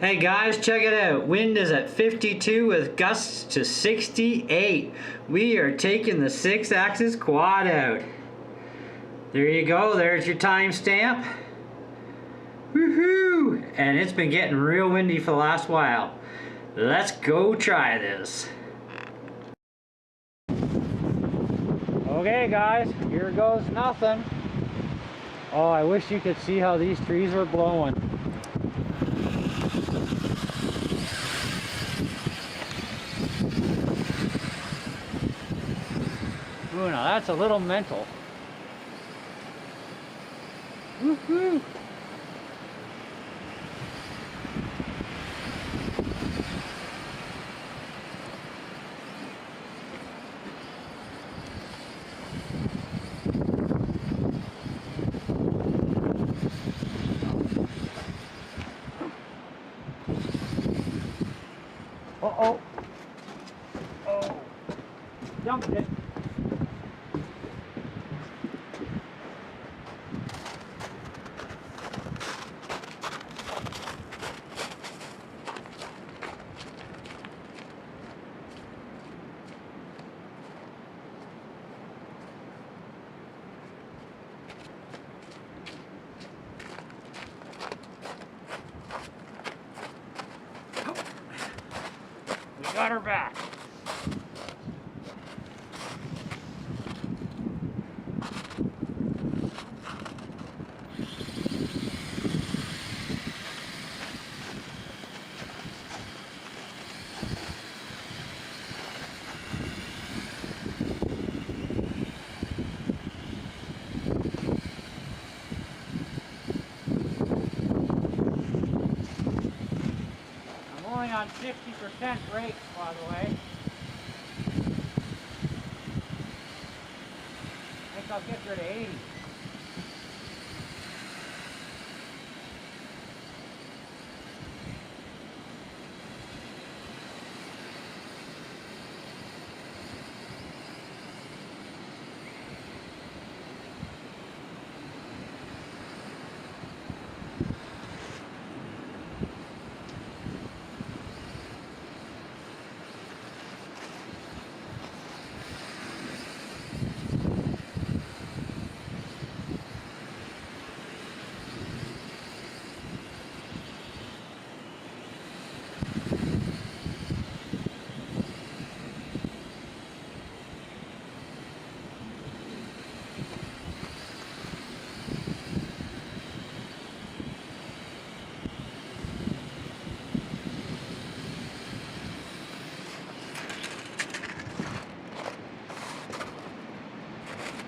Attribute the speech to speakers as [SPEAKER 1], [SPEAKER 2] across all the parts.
[SPEAKER 1] Hey guys, check it out. Wind is at 52 with gusts to 68. We are taking the 6-axis quad out. There you go, there's your timestamp. Woohoo! And it's been getting real windy for the last while. Let's go try this. Okay guys, here goes nothing. Oh, I wish you could see how these trees were blowing. Ooh, now that's a little mental. Woohoo! Uh-oh. Oh. Dumped it. We got her back. On 60% brakes, by the way. I think I'll get her to 80.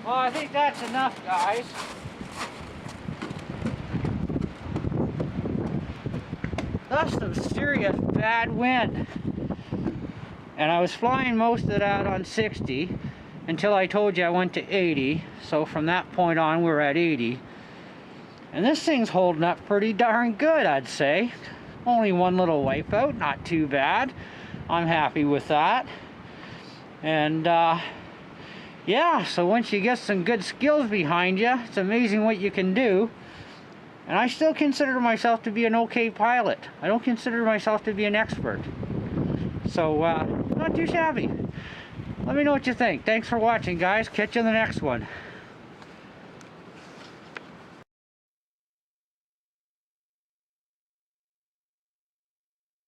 [SPEAKER 1] Well, I think that's enough, guys. That's some serious bad wind. And I was flying most of that on 60 until I told you I went to 80. So from that point on, we're at 80. And this thing's holding up pretty darn good, I'd say. Only one little wipeout, not too bad. I'm happy with that. And yeah, so once you get some good skills behind you, it's amazing what you can do. And I still consider myself to be an okay pilot. I don't consider myself to be an expert. So, not too shabby. Let me know what you think. Thanks for watching, guys. Catch you in the next one.